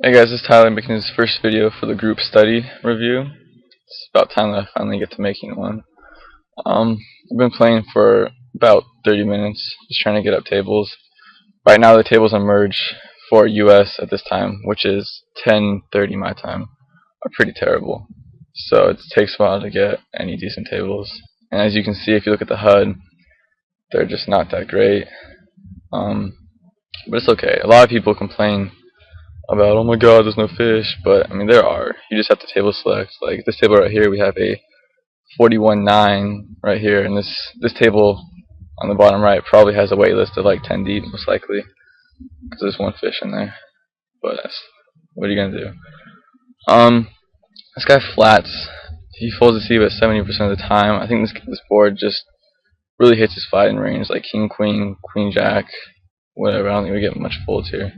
Hey guys, this is Tyler making his first video for the group study review. It's about time that I finally get to making one. I've been playing for about 30 minutes, just trying to get up tables. Right now the tables on merge for US at this time, which is 10:30 my time, are pretty terrible. So it takes a while to get any decent tables. And as you can see, if you look at the HUD, they're just not that great. But it's okay. A lot of people complain about, oh my god, there's no fish, but I mean there are. You just have to table select. Like this table right here, we have a 41.9 right here, and this table on the bottom right probably has a wait list of like 10 deep, most likely, because there's one fish in there. But what are you gonna do? This guy flats. He folds the C bet 70% of the time. I think this board just really hits his fighting range, like king, queen, queen, jack, whatever. I don't think we get much folds here.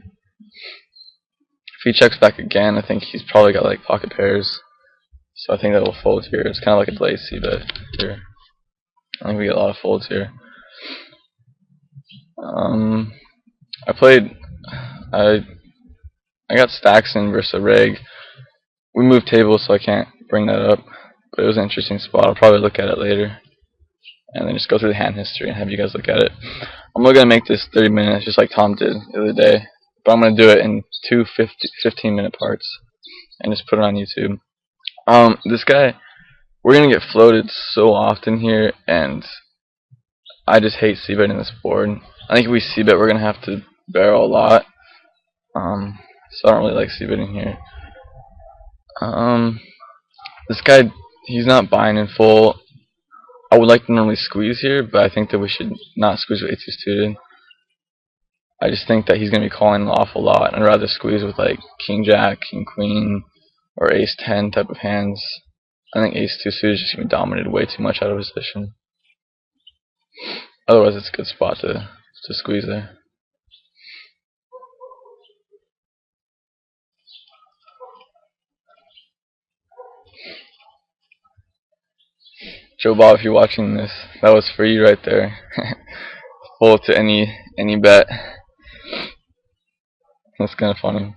If he checks back again, I think he's probably got like pocket pairs. So I think that will fold here. It's kind of like a delayed C bet here. I think we get a lot of folds here. I played. I got stacks in versus a reg. We moved tables, so I can't bring that up. But it was an interesting spot. I'll probably look at it later, and then just go through the hand history and have you guys look at it. I'm not gonna make this 30 minutes, just like Tom did the other day. But I'm gonna do it in two 15-minute parts, and just put it on YouTube. This guy, we're gonna get floated so often here, and I just hate c-betting this board. I think if we c-bet, we're gonna have to barrel a lot. So I don't really like c-betting here. This guy, he's not buying in full. I would like to normally squeeze here, but I think that we should not squeeze with a2 suited. I just think that he's gonna be calling an awful lot. I'd rather squeeze with like king jack, king queen, or ace 10 type of hands. I think ace 2 suited is just going to be dominated way too much out of position. Otherwise, it's a good spot to squeeze there. Joe Bob, if you're watching this, that was for you right there. Full to any bet. That's kind of funny.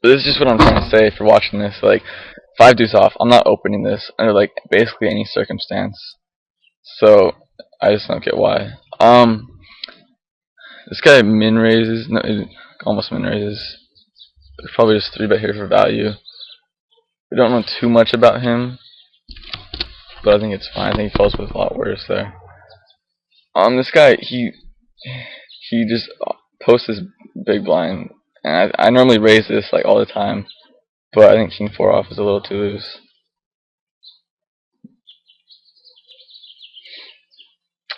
But this is just what I'm trying to say for watching this. Like, 5 deuce off, I'm not opening this under like basically any circumstance. So I just don't get why. This guy min raises, no, almost min raises. There's probably just 3 bet here for value. We don't know too much about him, but I think it's fine. I think he falls with a lot worse there. This guy, he just posts this big blind, and I normally raise this like all the time, but I think king 4 off is a little too loose.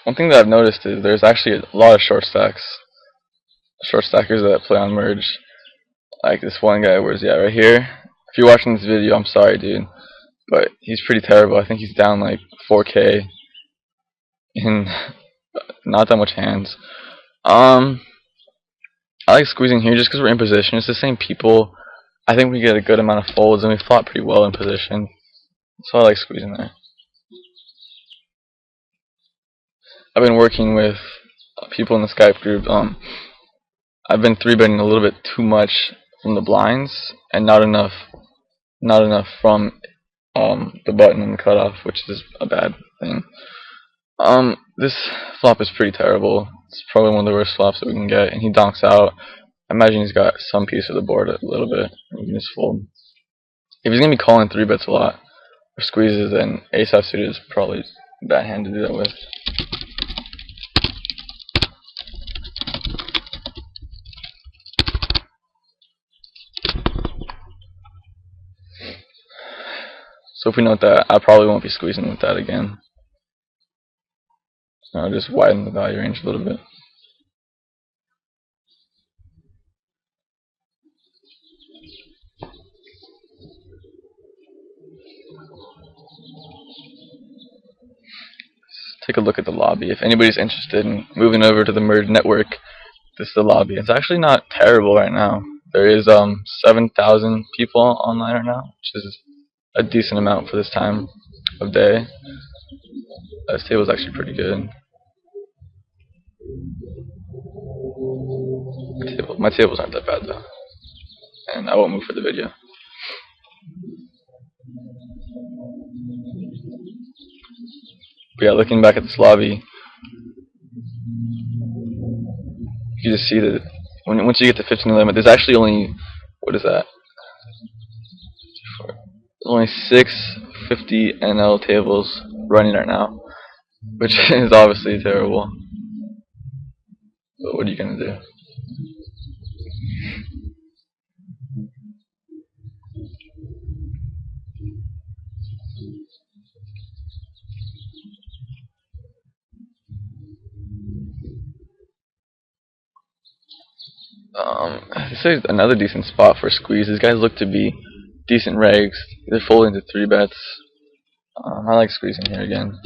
One thing that I've noticed is there's actually a lot of short stackers that play on merge. Like this one guy, where's he at? Right here. If you're watching this video, I'm sorry, dude, but he's pretty terrible. I think he's down like 4K in not that much hands. I like squeezing here just because we're in position. It's the same people. I think we get a good amount of folds, and we flop pretty well in position. So I like squeezing there. I've been working with people in the Skype group. I've been 3-betting a little bit too much from the blinds, and not enough from the button and the cutoff, which is a bad thing. This flop is pretty terrible. It's probably one of the worst flops that we can get, and he donks out. I imagine he's got some piece of the board a little bit. You can just fold. If he's gonna be calling 3 bets a lot or squeezes, then ace half suited is probably a bad hand to do that with. So if we note that, I probably won't be squeezing with that again. So I'll just widen the value range a little bit. Take a look at the lobby. If anybody's interested in moving over to the merge network, this is the lobby. It's actually not terrible right now. There is 7,000 people online right now, which is a decent amount for this time of day. This table's actually pretty good. My tables aren't that bad though, and I won't move for the video. But yeah, looking back at this lobby, you just see that once you get to 15 limit, there's actually only, what is that? There's only 6 50 NL tables running right now, which is obviously terrible. But what are you gonna do? This is another decent spot for squeeze. These guys look to be decent regs. They're folding to 3 bets. I like squeezing here again.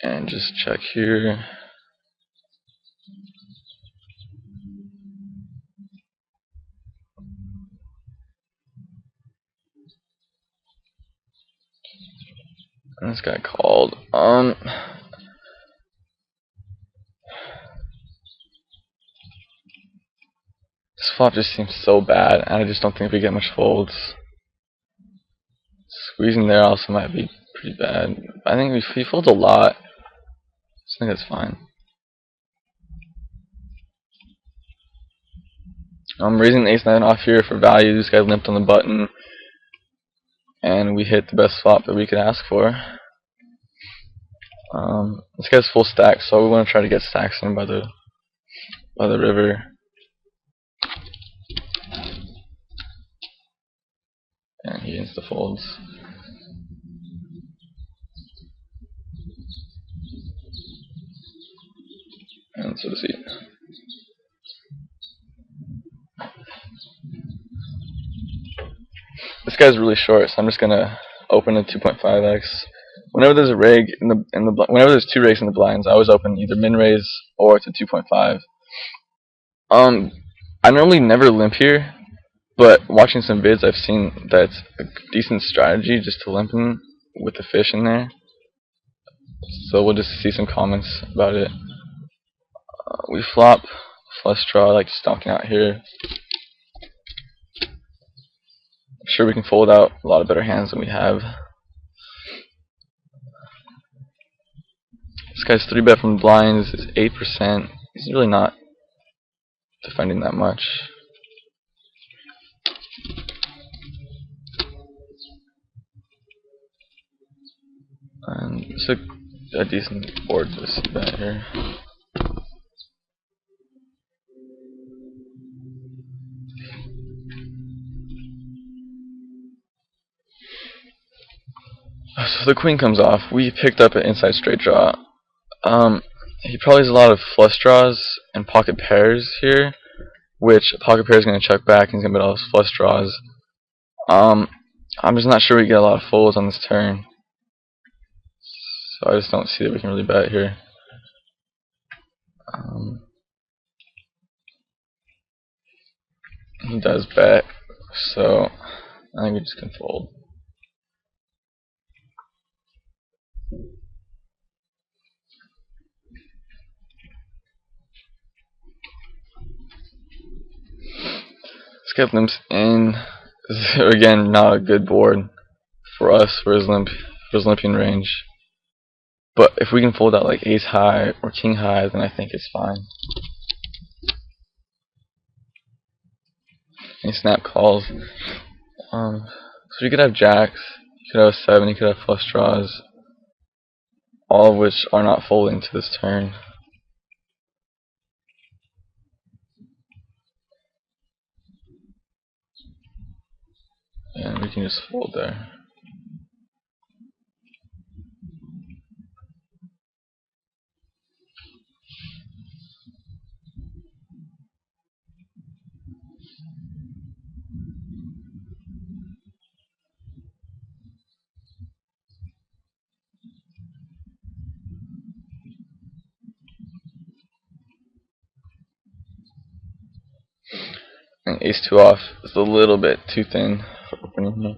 And just check here. And this guy called. This flop just seems so bad, and I just don't think we get much folds. Squeezing there also might be pretty bad. I think if he folds a lot, I think that's fine. I'm raising the ace-9 off here for value. This guy limped on the button, and we hit the best flop that we could ask for. This guy's full stack, so we want to try to get stacks in by the river. And he insta folds. And so does he. This guy's really short, so I'm just gonna open a 2.5x. Whenever there's a rig whenever there's 2 rigs in the blinds, I always open either min raise or to 2.5. I normally never limp here, but watching some vids, I've seen that it's a decent strategy just to limp in with the fish in there. So we'll just see some comments about it. We flop flush draw. I like just donking out here. I'm sure we can fold out a lot of better hands than we have. This guy's 3-bet from the blinds is 8%. He's really not defending that much. And it's a decent board to see bet here. So the queen comes off. We picked up an inside straight draw. He probably has a lot of flush draws and pocket pairs here, which a pocket pair is going to check back and he's going to bet all his flush draws. I'm just not sure we get a lot of folds on this turn. So I just don't see that we can really bet here. He does bet, so I think we just can fold. This guy limps in. This is again not a good board for us for his limping range. But if we can fold out like ace high or king high, then I think it's fine. And he snap calls. So you could have jacks, you could have a 7, you could have flush draws, all of which are not folding to this turn. And we can just fold there. And ace 2 off is a little bit too thin for opening here.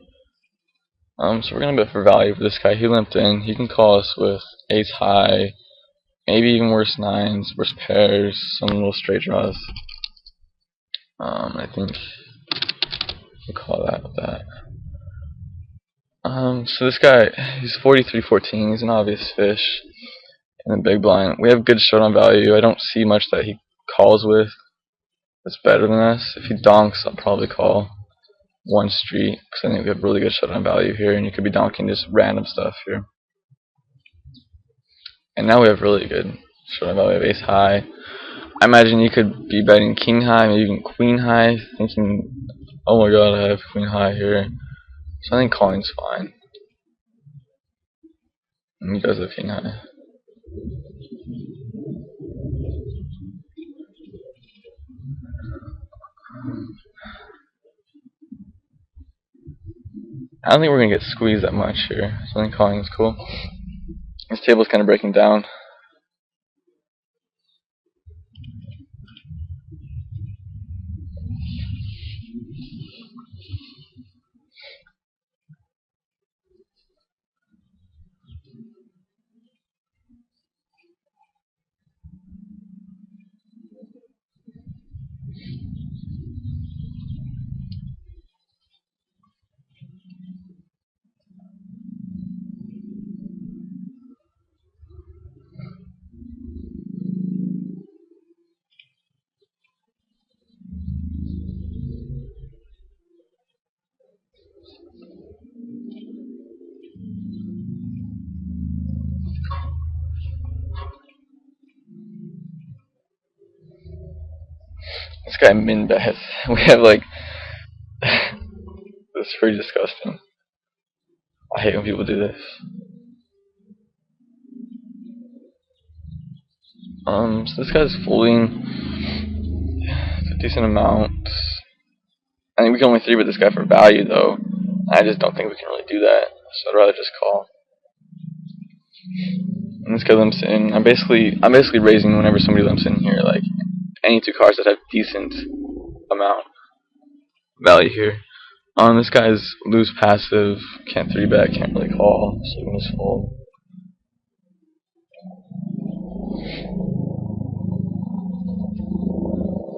So we're gonna bet for value for this guy. He limped in. He can call us with ace high, maybe even worse nines, worse pairs, some little straight draws. I think we'll call that with that. So this guy, he's 43-14. He's an obvious fish in the big blind. We have good showdown value. I don't see much that he calls with that's better than us. If he donks, I'll probably call one street because I think we have really good showdown value here, and you could be donking just random stuff here. And now we have really good showdown value. We have ace high. I imagine you could be betting king high, maybe even queen high, thinking, oh my god, I have queen high here. So I think calling's fine. And you guys have king high. I don't think we're gonna get squeezed that much here, so I think calling is cool. This table's kind of breaking down. This guy min bets. We have like this is pretty disgusting. I hate when people do this. So this guy's folding a decent amount. I think we can only 3-bet this guy for value though. I just don't think we can really do that. So I'd rather just call. And this guy limps in. I'm basically raising whenever somebody limps in here, like any two cards that have decent amount value here. This guy's loose passive, can't 3-bet, can't really call, so we can just fold.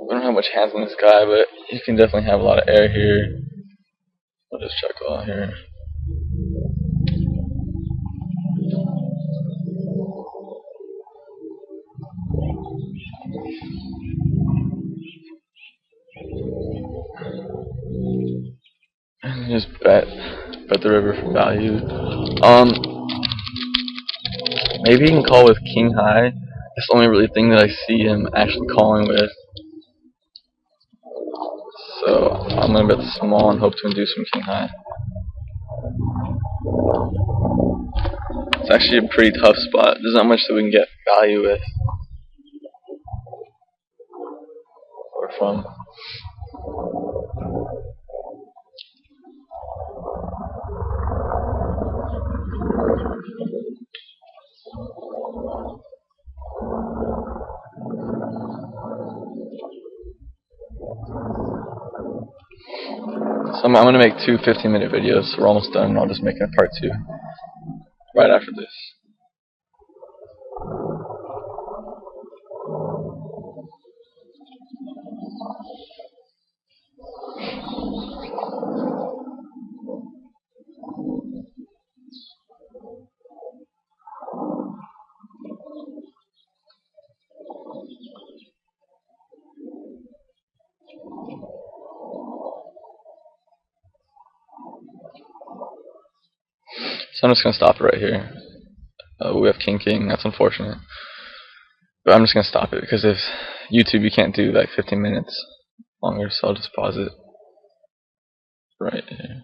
We don't have much hands on this guy, but you can definitely have a lot of air here. I'll just check all here. And just bet the river for value. Maybe he can call with king high. That's the only really thing that I see him actually calling with. So I'm gonna bet small and hope to induce some king high. It's actually a pretty tough spot. There's not much that we can get value with or from. So I'm gonna make two 15-minute videos. So we're almost done, and I'll just make a part 2 right after this. So I'm just gonna stop it right here. We have king, that's unfortunate. But I'm just gonna stop it because if YouTube you can't do like 15 minutes longer, so I'll just pause it right here.